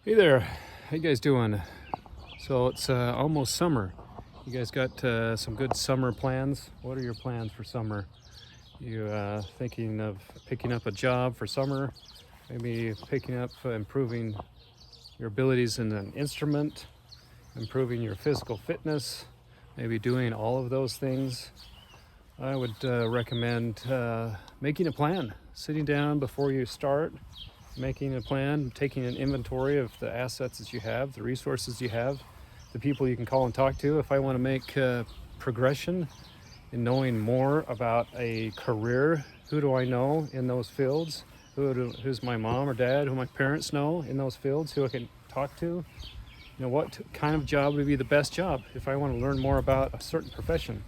Hey there, how you guys doing? So it's almost summer. You guys got some good summer plans? What are your plans for summer? You thinking of picking up a job for summer? Maybe picking up, improving your abilities in an instrument, improving your physical fitness, maybe doing all of those things. I would recommend making a plan, sitting down before you start, making a plan, taking an inventory of the assets that you have, the resources you have, the people you can call and talk to. If I want to make progression in knowing more about a career, who do I know in those fields? Who's my mom or dad, who my parents know in those fields, who I can talk to? What kind of job would be the best job if I want to learn more about a certain profession?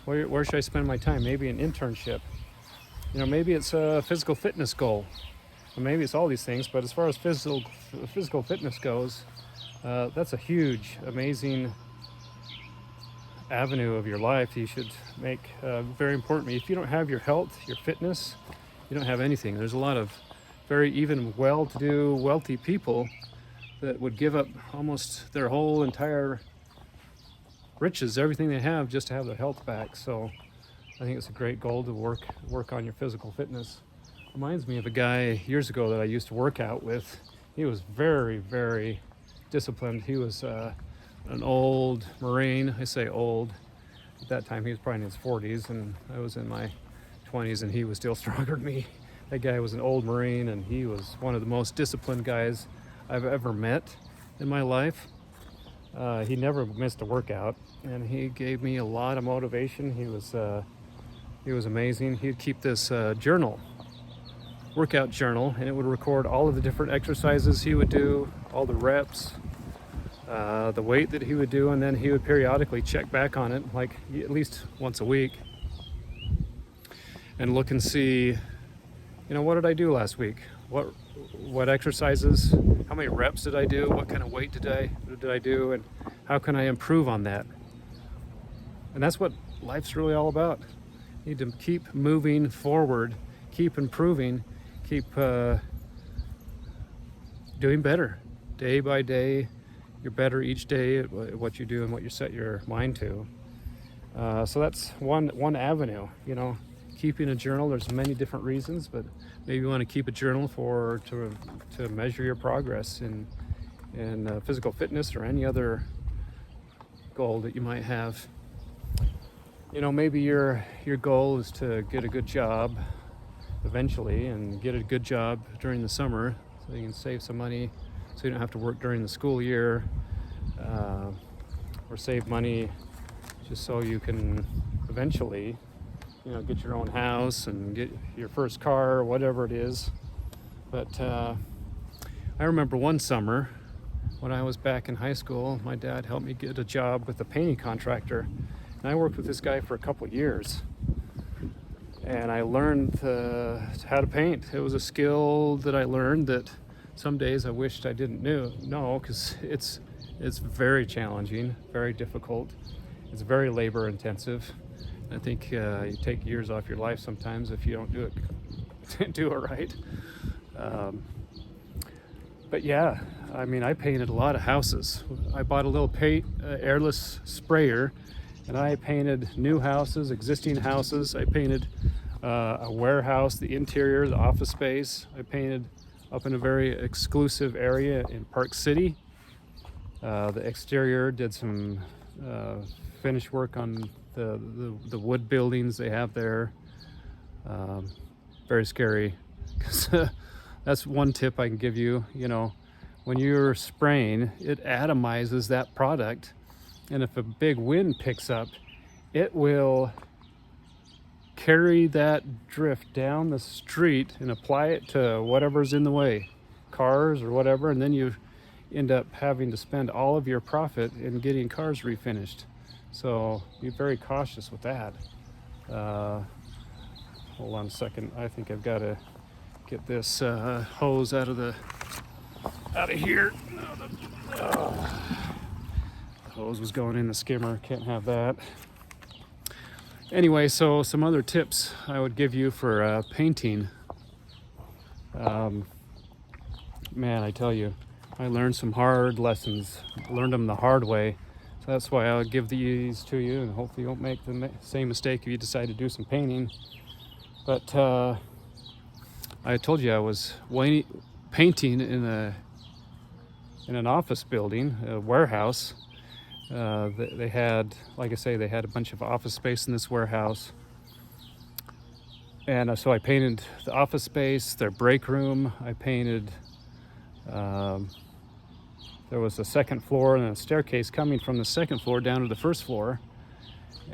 Where should I spend my time? Maybe an internship. Maybe it's a physical fitness goal. Or maybe it's all these things, but as far as physical fitness goes, that's a huge, amazing avenue of your life you should make very important. If you don't have your health, your fitness, you don't have anything. There's a lot of very even well-to-do, wealthy people that would give up almost their whole entire riches, everything they have, just to have their health back. So I think it's a great goal to work on your physical fitness. Reminds me of a guy years ago that I used to work out with. He was very, very disciplined. He was an old Marine. I say old. At that time, he was probably in his 40s, and I was in my 20s, and he was still stronger than me. That guy was an old Marine, and he was one of the most disciplined guys I've ever met in my life. He never missed a workout, and he gave me a lot of motivation. He was amazing. He'd keep this workout journal, and it would record all of the different exercises he would do, all the reps, the weight that he would do, and then he would periodically check back on it, like at least once a week, and look and see, what did I do last week? What exercises? How many reps did I do? What kind of weight did I do? And how can I improve on that? And that's what life's really all about. You need to keep moving forward, keep improving, keep doing better day by day. You're better each day at what you do and what you set your mind to. So that's one avenue. Keeping a journal. There's many different reasons, but maybe you want to keep a journal to measure your progress in physical fitness or any other goal that you might have. Maybe your goal is to get a good job eventually, and get a good job during the summer so you can save some money so you don't have to work during the school year, or save money just so you can eventually get your own house and get your first car or whatever it is. But I remember one summer when I was back in high school, my dad helped me get a job with a painting contractor, and I worked with this guy for a couple of years. And I learned how to paint. It was a skill that I learned that some days I wished I didn't know, because it's very challenging, very difficult. It's very labor intensive. I think you take years off your life sometimes if you don't do it right. But yeah, I painted a lot of houses. I bought a little airless sprayer, and I painted new houses, existing houses. I painted a warehouse, the interior, the office space. I painted up in a very exclusive area in Park City. The exterior, did some finish work on the wood buildings they have there. Very scary. That's one tip I can give you. When you're spraying, it atomizes that product, and if a big wind picks up, it will carry that drift down the street and apply it to whatever's in the way, cars or whatever, and then you end up having to spend all of your profit in getting cars refinished. So be very cautious with that. Hold on a second. I think I've got to get this hose out of here. The hose was going in the skimmer. Can't have that. Anyway, so some other tips I would give you for painting. Man, I tell you, I learned some hard lessons, learned them the hard way. So that's why I'll give these to you, and hopefully you won't make the same mistake if you decide to do some painting. But I told you I was painting in an office building, a warehouse. They had, like I say, they had a bunch of office space in this warehouse. And so I painted the office space, their break room. I painted, there was a second floor and a staircase coming from the second floor down to the first floor.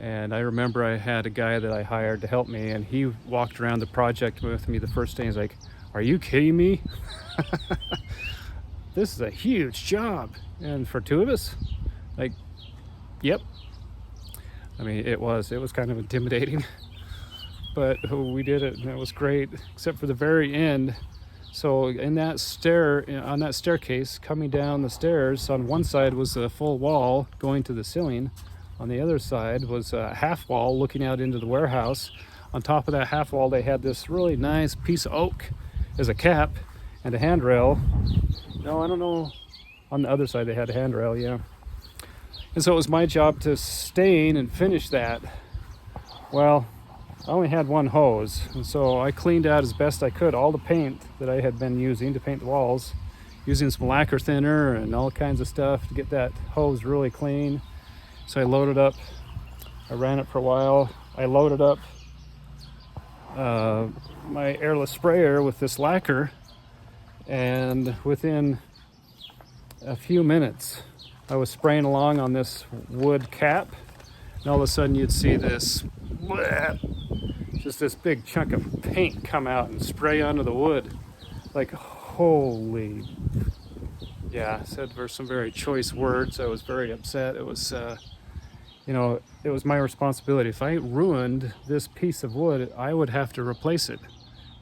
And I remember I had a guy that I hired to help me, and he walked around the project with me the first day. He's like, "Are you kidding me? This is a huge job." And for two of us, like, yep. I mean, it was kind of intimidating, but we did it, and it was great, except for the very end. So on that staircase, coming down the stairs, on one side was a full wall going to the ceiling. On the other side was a half wall looking out into the warehouse. On top of that half wall, they had this really nice piece of oak as a cap and a handrail. No, I don't know. On the other side, they had a handrail, yeah. And so it was my job to stain and finish that. Well, I only had one hose, and so I cleaned out as best I could all the paint that I had been using to paint the walls, using some lacquer thinner and all kinds of stuff to get that hose really clean. So I loaded up, I ran it for a while. I loaded up my airless sprayer with this lacquer, and within a few minutes, I was spraying along on this wood cap, and all of a sudden you'd see this, just this big chunk of paint come out and spray onto the wood. Like, holy, yeah, I said some very choice words. I was very upset. It was, it was my responsibility. If I ruined this piece of wood, I would have to replace it.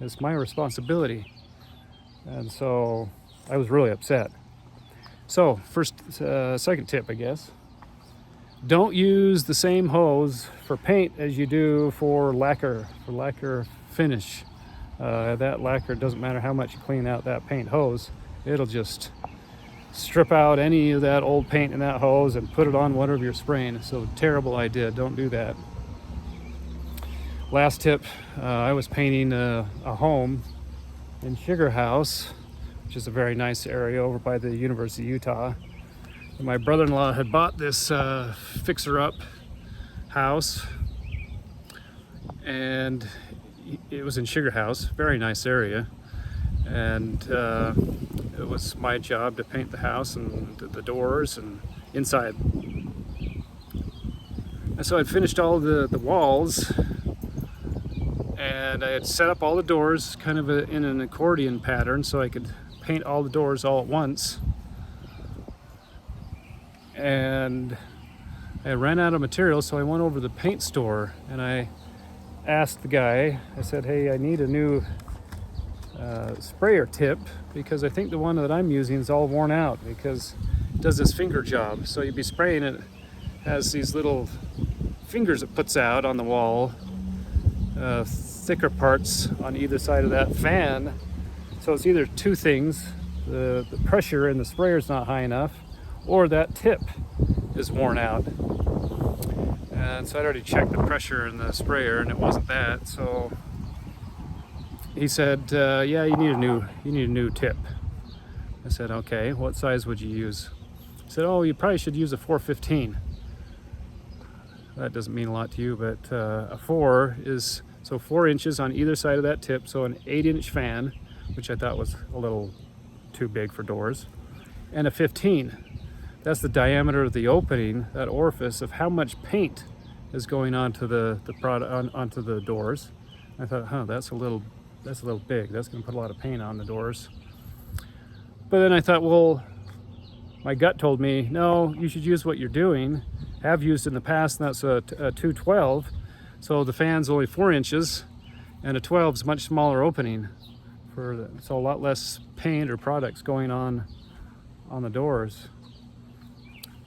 It's my responsibility. And so I was really upset. So second tip, I guess. Don't use the same hose for paint as you do for lacquer finish. That lacquer, doesn't matter how much you clean out that paint hose, it'll just strip out any of that old paint in that hose and put it on whatever you're spraying. So terrible idea, don't do that. Last tip, I was painting a home in Sugar House, which is a very nice area over by the University of Utah. And my brother-in-law had bought this fixer-up house, and it was in Sugar House, very nice area. And it was my job to paint the house and the doors and inside. And so I'd finished all the walls, and I had set up all the doors kind of in an accordion pattern so I could paint all the doors all at once. And I ran out of material, so I went over to the paint store and I asked the guy, I said, "Hey, I need a new sprayer tip, because I think the one that I'm using is all worn out because it does this finger job. So you'd be spraying it, has these little fingers it puts out on the wall, thicker parts on either side of that fan. So it's either two things, the pressure in the sprayer is not high enough, or that tip is worn out." And so I'd already checked the pressure in the sprayer and it wasn't that. So he said, "Yeah, you need a new tip." I said, "Okay, what size would you use?" He said, "Oh, you probably should use a 415. That doesn't mean a lot to you, but a 4 is, so 4 inches on either side of that tip, so an 8-inch fan, which I thought was a little too big for doors, and a 15. That's the diameter of the opening, that orifice, of how much paint is going onto the product onto the doors. I thought, that's a little big. That's going to put a lot of paint on the doors. But then I thought, well, my gut told me, no, you should use what you're doing, have used in the past, and that's a 212. So the fan's only 4 inches, and a 12 is much smaller opening, so a lot less paint or products going on the doors.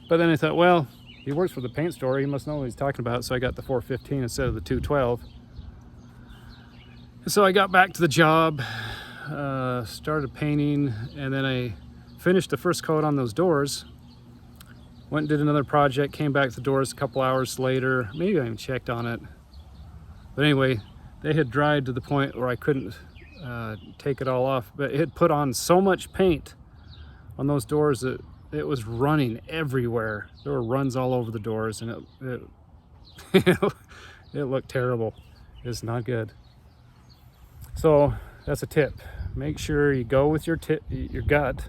But then I thought, well, he works for the paint store, he must know what he's talking about, so I got the 415 instead of the 212. And so I got back to the job, started painting, and then I finished the first coat on those doors, went and did another project, came back to the doors a couple hours later. Maybe I even checked on it. But anyway, they had dried to the point where I couldn't take it all off. But it had put on so much paint on those doors that it was running everywhere. There were runs all over the doors, and it looked terrible. It's not good. So that's a tip. Make sure you go with your gut.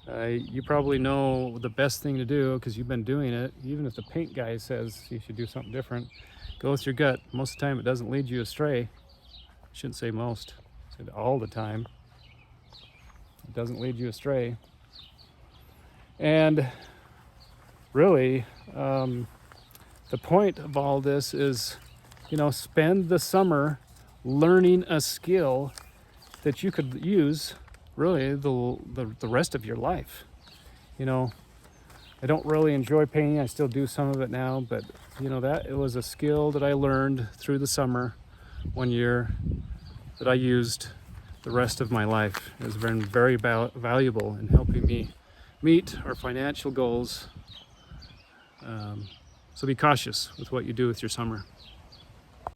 You probably know the best thing to do because you've been doing it. Even if the paint guy says you should do something different, go with your gut. Most of the time it doesn't lead you astray. I shouldn't say most, I said all the time. It doesn't lead you astray. And really, the point of all this is, spend the summer learning a skill that you could use really the rest of your life. I don't really enjoy painting. I still do some of it now, but that it was a skill that I learned through the summer one year that I used the rest of my life. It has been very valuable in helping me meet our financial goals. So be cautious with what you do with your summer.